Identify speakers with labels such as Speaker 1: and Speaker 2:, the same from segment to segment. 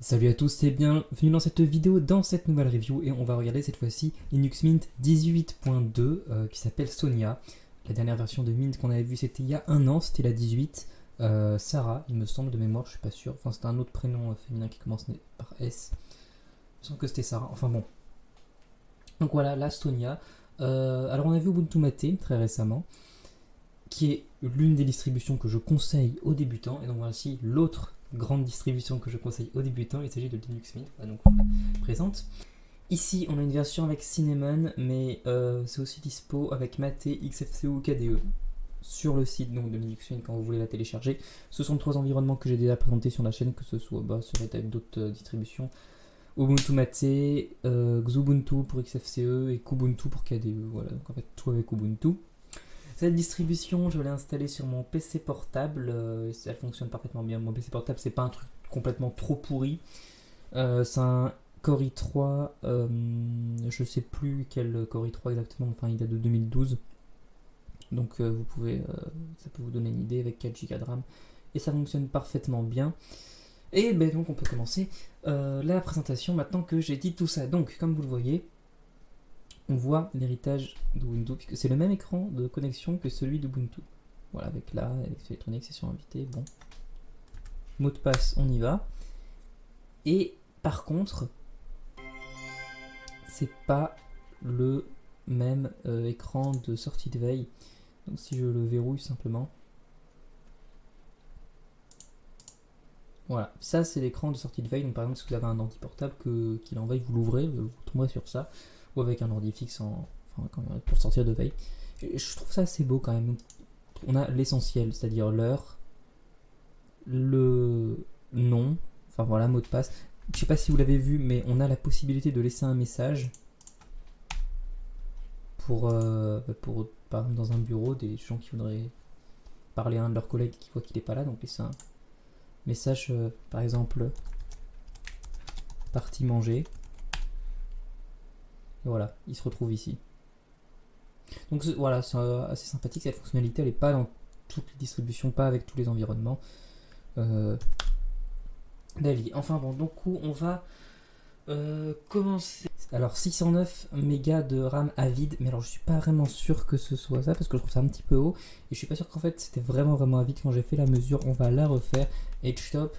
Speaker 1: Salut à tous et bienvenue dans cette vidéo, dans cette nouvelle review, et on va regarder cette fois-ci Linux Mint 18.2 qui s'appelle Sonia. La dernière version de Mint qu'on avait vue c'était il y a un an, c'était la 18. Sarah, il me semble de mémoire, je suis pas sûr, enfin c'était un autre prénom féminin qui commence par S. Il me semble que c'était Sarah, enfin bon. Donc voilà, la Sonia. Alors on a vu Ubuntu Mate très récemment, qui est l'une des distributions que je conseille aux débutants, et donc voici l'autre grande distribution que je conseille aux débutants, il s'agit de Linux Mint, voilà, donc présente. Ici on a une version avec Cinnamon, mais c'est aussi dispo avec Mate, XFCE, KDE sur le site donc, de Linux Mint quand vous voulez la télécharger. Ce sont trois environnements que j'ai déjà présentés sur la chaîne, que ce soit sur avec d'autres distributions. Ubuntu Mate, Xubuntu pour XFCE et Kubuntu pour KDE. Voilà, donc en fait tout avec Ubuntu. Cette distribution, je l'ai installée sur mon PC portable, elle fonctionne parfaitement bien. Mon PC portable, c'est pas un truc complètement trop pourri. C'est un Core i3, je sais plus quel Core i3 exactement, enfin il date de 2012. Donc vous pouvez, ça peut vous donner une idée avec 4 Go de RAM. Et ça fonctionne parfaitement bien. Et ben, donc on peut commencer la présentation maintenant que j'ai dit tout ça. Donc comme vous le voyez, on voit l'héritage d'Ubuntu, puisque c'est le même écran de connexion que celui d'Ubuntu. Voilà, avec la électronique, session invitée, bon. Mot de passe, on y va. Et par contre, c'est pas le même écran de sortie de veille. Donc si je le verrouille simplement. Voilà, ça c'est l'écran de sortie de veille. Donc par exemple, si vous avez un ordi portable qu'il en veille, vous l'ouvrez, vous tomberez sur ça. Ou avec un ordi fixe pour sortir de veille. Je trouve ça assez beau quand même. On a l'essentiel, c'est-à-dire l'heure, le nom, enfin voilà, mot de passe. Je sais pas si vous l'avez vu, mais on a la possibilité de laisser un message pour par exemple dans un bureau, des gens qui voudraient parler à un de leurs collègues qui voient qu'il n'est pas là, donc laisser un message, par exemple, partie manger. Et voilà, il se retrouve ici. Donc voilà, c'est assez sympathique. Cette fonctionnalité, elle n'est pas dans toutes les distributions, pas avec tous les environnements. Enfin bon, donc on va commencer. Alors 609 mégas de RAM à vide, mais alors je suis pas vraiment sûr que ce soit ça parce que je trouve ça un petit peu haut et je suis pas sûr qu'en fait c'était vraiment à vide quand j'ai fait la mesure. On va la refaire, HTOP,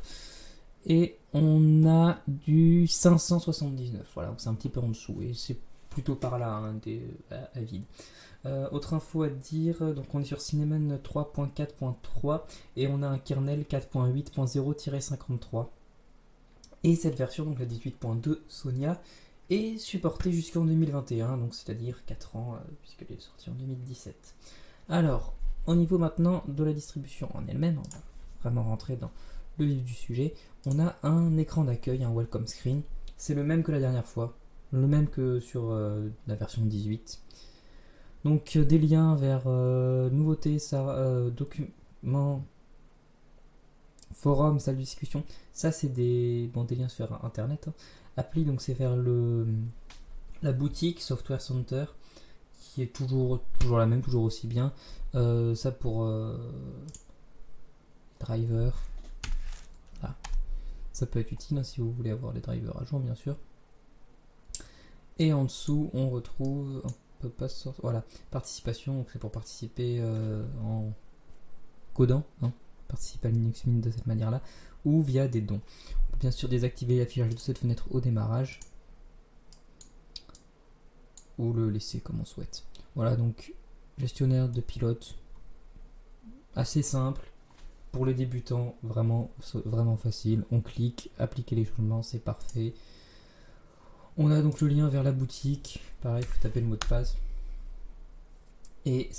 Speaker 1: et on a du 579. Voilà, donc c'est un petit peu en dessous et c'est plutôt par là hein, à vide. Autre info à dire, donc on est sur Cinnamon 3.4.3 et on a un kernel 4.8.0-53. Et cette version, donc la 18.2 Sonia, est supportée jusqu'en 2021, donc c'est-à-dire 4 ans, puisqu'elle est sortie en 2017. Alors, au niveau maintenant de la distribution en elle-même, on va vraiment rentrer dans le vif du sujet, on a un écran d'accueil, un welcome screen, c'est le même que la dernière fois, le même que sur la version 18. Donc des liens vers nouveautés, documents, forum, salle de discussion, ça c'est des liens vers internet. Hein. Appli, donc c'est vers la boutique Software Center, qui est toujours la même, toujours aussi bien. Ça pour driver. Ah. Ça peut être utile hein, si vous voulez avoir les drivers à jour, bien sûr. Et en dessous, on retrouve. On peut pas sortir. Voilà, participation, donc c'est pour participer en codant. Hein. Participer à Linux Mint de cette manière-là, ou via des dons. On peut bien sûr désactiver l'affichage de cette fenêtre au démarrage, ou le laisser comme on souhaite. Voilà, donc gestionnaire de pilote, assez simple, pour les débutants, vraiment facile. On clique, appliquer les changements, c'est parfait. On a donc le lien vers la boutique, pareil, il faut taper le mot de passe. Et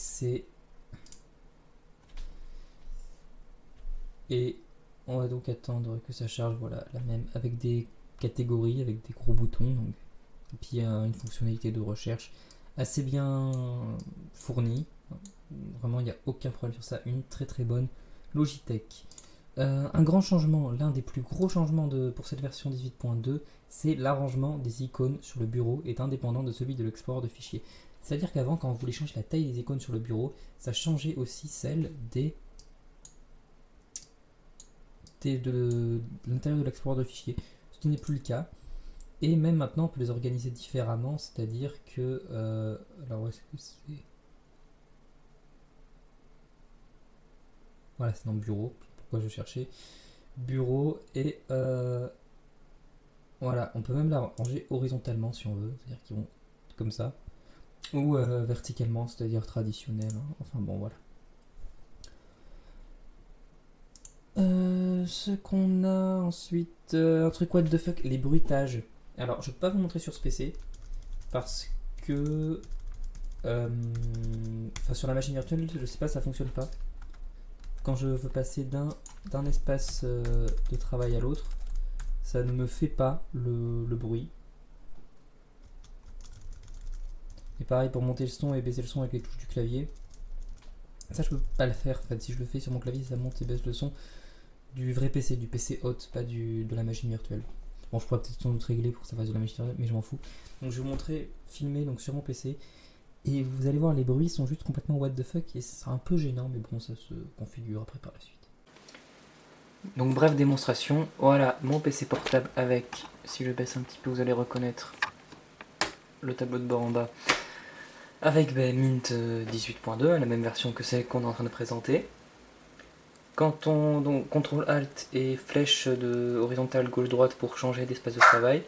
Speaker 1: on va donc attendre que ça charge, voilà, la même, avec des catégories, avec des gros boutons. Donc, et puis il y a une fonctionnalité de recherche assez bien fournie. Vraiment, il n'y a aucun problème sur ça. Une très bonne Logitech. Un grand changement, l'un des plus gros changements pour cette version 18.2, c'est l'arrangement des icônes sur le bureau est indépendant de celui de l'explorateur de fichiers. C'est-à-dire qu'avant, quand on voulait changer la taille des icônes sur le bureau, ça changeait aussi celle de l'intérieur de l'explorateur de fichiers. ce n'est plus le cas. Et même maintenant, on peut les organiser différemment, c'est-à-dire que... alors, où est-ce que c'est? Voilà, c'est dans bureau. Pourquoi je cherchais bureau et... voilà, on peut même la ranger horizontalement si on veut, c'est-à-dire qu'ils vont comme ça. Ou verticalement, c'est-à-dire traditionnel. Hein. Enfin bon, voilà. Ce qu'on a ensuite... un truc what the fuck, les bruitages. Alors, je peux pas vous montrer sur ce PC, parce que... Enfin, sur la machine virtuelle, je sais pas, ça fonctionne pas. Quand je veux passer d'un espace de travail à l'autre, ça ne me fait pas le bruit. Et pareil pour monter le son et baisser le son avec les touches du clavier. Ça, je peux pas le faire. En fait, si je le fais sur mon clavier, ça monte et baisse le son du vrai PC, du PC hot, pas de la machine virtuelle. Bon, je pourrais peut-être sans doute régler pour que ça fasse de la machine virtuelle, mais je m'en fous. Donc, je vais vous montrer, filmer donc, sur mon PC. Et vous allez voir, les bruits sont juste complètement what the fuck. Et c'est un peu gênant, mais bon, ça se configure après par la suite. Donc, bref démonstration. Voilà, mon PC portable avec, si je baisse un petit peu, vous allez reconnaître le tableau de bord en bas. Avec Mint 18.2, la même version que celle qu'on est en train de présenter. Quand on donc CTRL ALT et flèche de horizontale gauche-droite pour changer d'espace de travail.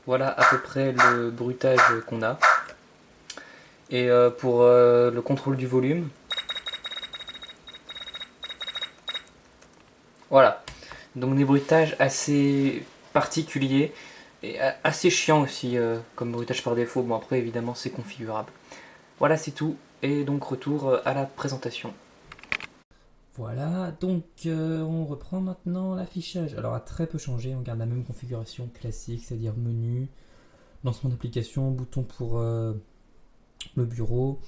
Speaker 1: Voilà à peu près le bruitage qu'on a. Et pour le contrôle du volume, voilà. Donc des bruitages assez particuliers et assez chiants aussi comme bruitage par défaut. Bon après évidemment c'est configurable. Voilà c'est tout et donc retour à la présentation. Voilà, donc on reprend maintenant l'affichage. Alors a très peu changé, on garde la même configuration classique, c'est-à-dire menu, lancement d'application, bouton pour le bureau.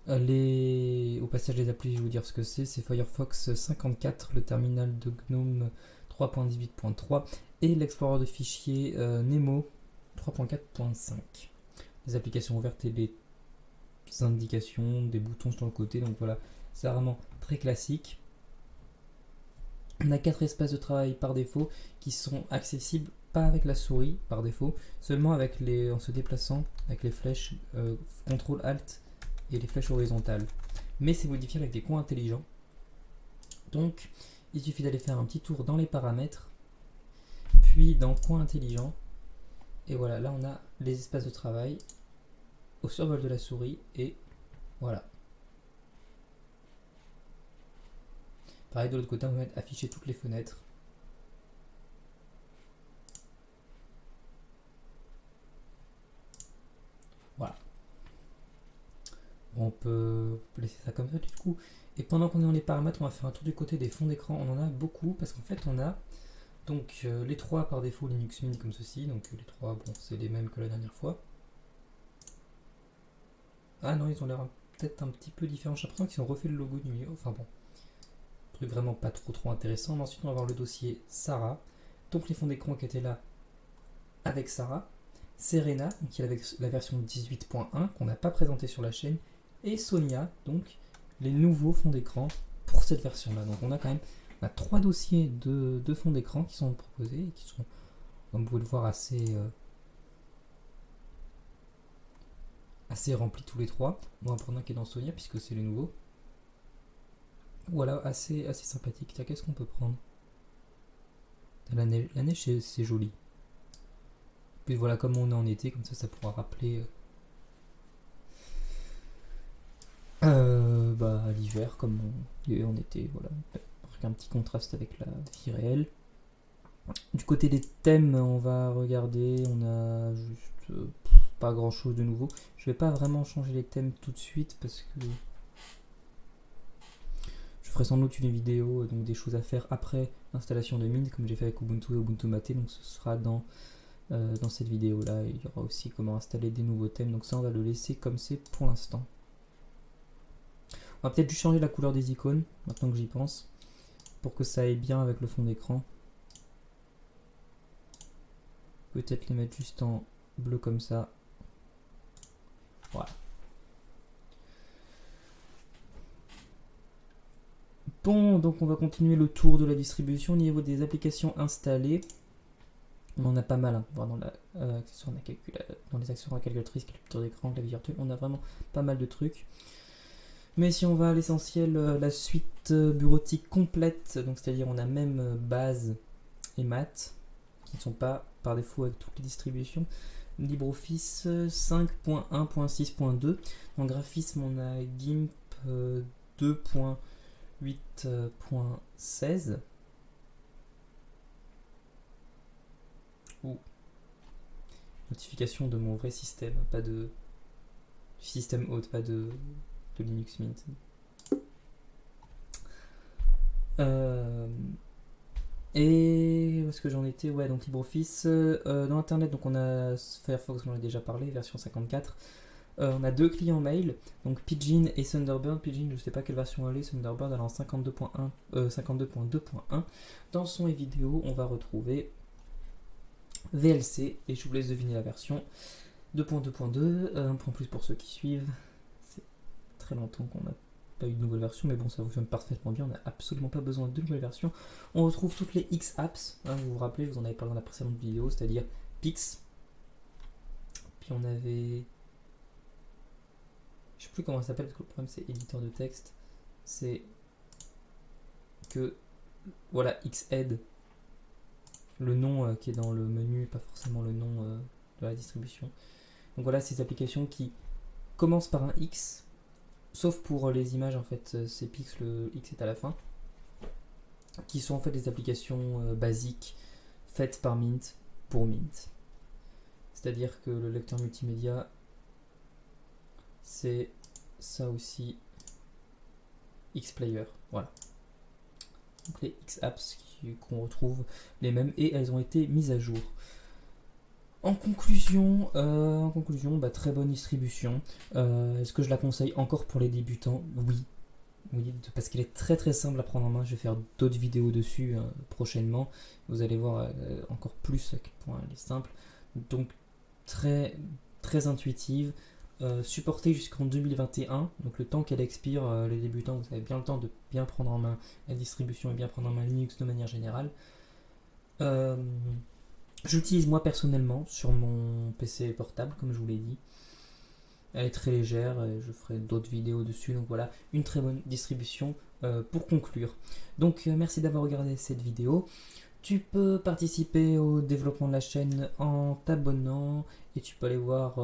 Speaker 1: Au passage des applis, je vais vous dire ce que c'est Firefox 54, le terminal de GNOME 3.18.3 et l'explorateur de fichiers Nemo 3.4.5. Les applications ouvertes et les indications, des boutons sur le côté, donc voilà, c'est vraiment très classique. On a 4 espaces de travail par défaut qui sont accessibles pas avec la souris par défaut, seulement avec en se déplaçant avec les flèches CTRL ALT et les flèches horizontales. Mais c'est modifié avec des coins intelligents. Donc il suffit d'aller faire un petit tour dans les paramètres, puis dans coins intelligents. Et voilà, là on a les espaces de travail au survol de la souris et voilà. Pareil de l'autre côté, on va mettre afficher toutes les fenêtres. Voilà. Bon, on peut laisser ça comme ça du coup. Et pendant qu'on est dans les paramètres, on va faire un tour du côté des fonds d'écran. On en a beaucoup parce qu'en fait on a donc les 3 par défaut Linux Mint comme ceci. Donc les 3, bon, c'est les mêmes que la dernière fois. Ah non, ils ont l'air peut-être un petit peu différents. J'ai l'impression qu'ils ont refait le logo du milieu. Enfin bon, truc vraiment pas trop intéressant. Ensuite, on va avoir le dossier Sarah. Donc les fonds d'écran qui étaient là avec Sarah. Serena, qui est avec la version 18.1 qu'on n'a pas présenté sur la chaîne. Et Sonia, donc les nouveaux fonds d'écran pour cette version-là. Donc on a quand même 3 dossiers de fonds d'écran qui sont proposés et qui sont, comme vous pouvez le voir, assez remplis tous les 3. On va en prendre un qui est dans Sonia puisque c'est le nouveau. Voilà, assez sympathique. Tiens, qu'est-ce qu'on peut prendre? La neige c'est joli. Puis voilà, comme on est en été, comme ça pourra rappeler l'hiver, comme on est en été. Voilà, un petit contraste avec la vie réelle. Du côté des thèmes, on va regarder. On a juste pas grand chose de nouveau. Je vais pas vraiment changer les thèmes tout de suite parce que je ferai sans doute une vidéo, donc des choses à faire après l'installation de Mint, comme j'ai fait avec Ubuntu et Ubuntu Mate. Donc ce sera dans cette vidéo là. Il y aura aussi comment installer des nouveaux thèmes. Donc ça, on va le laisser comme c'est pour l'instant. On va peut-être juste changer la couleur des icônes, maintenant que j'y pense, pour que ça aille bien avec le fond d'écran. Peut-être les mettre juste en bleu comme ça. Voilà. Bon, donc on va continuer le tour de la distribution au niveau des applications installées. On en a pas mal, hein. Dans dans les accessoires à calculatrice, capture d'écran, clavier virtuel, on a vraiment pas mal de trucs. Mais si on va à l'essentiel, la suite bureautique complète, donc c'est-à-dire on a même base et maths, qui ne sont pas par défaut avec toutes les distributions. LibreOffice 5.1.6.2. En graphisme, on a GIMP 2.8.16. Notification de mon vrai système, pas de système hôte, pas de Linux Mint. Et où est-ce que j'en étais? Ouais, donc LibreOffice. Dans Internet, donc on a Firefox, on en a déjà parlé, version 54. On a deux clients mail, donc Pidgin et Thunderbird. Pidgin, je ne sais pas quelle version elle est, Thunderbird elle est en 52.2.1. Dans son et vidéo, on va retrouver VLC, et je vous laisse deviner la version 2.2.2, un point plus pour ceux qui suivent. C'est très longtemps qu'on n'a pas eu de nouvelle version, mais bon, ça fonctionne parfaitement bien, on n'a absolument pas besoin de nouvelles versions. On retrouve toutes les X-Apps, hein, vous vous rappelez, je vous en avais parlé dans la précédente vidéo, c'est-à-dire Pix. Puis on avait... Je sais plus comment ça s'appelle, parce que le problème c'est éditeur de texte. C'est que, voilà, Xed, le nom qui est dans le menu, pas forcément le nom de la distribution. Donc voilà, ces applications qui commencent par un X, sauf pour les images, en fait, c'est Pix, le X est à la fin, qui sont en fait des applications basiques faites par Mint pour Mint. C'est-à-dire que le lecteur multimédia, c'est ça aussi, Xplayer, voilà. Donc les X-Apps qu'on retrouve les mêmes, et elles ont été mises à jour. En conclusion, très bonne distribution. Est-ce que je la conseille encore pour les débutants? Oui, parce qu'elle est très très simple à prendre en main. Je vais faire d'autres vidéos dessus prochainement. Vous allez voir encore plus à quel point elle est simple. Donc très très intuitive. Supportée jusqu'en 2021, donc le temps qu'elle expire, les débutants, vous avez bien le temps de bien prendre en main la distribution et bien prendre en main Linux de manière générale. J'utilise moi personnellement sur mon PC portable, comme je vous l'ai dit. Elle est très légère et je ferai d'autres vidéos dessus, donc voilà, une très bonne distribution pour conclure. Donc merci d'avoir regardé cette vidéo. Tu peux participer au développement de la chaîne en t'abonnant, et tu peux aller voir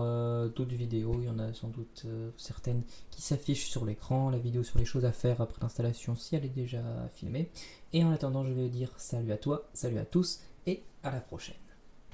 Speaker 1: d'autres vidéos. Il y en a sans doute certaines qui s'affichent sur l'écran, la vidéo sur les choses à faire après l'installation si elle est déjà filmée. Et en attendant, je vais dire salut à toi, salut à tous, et à la prochaine.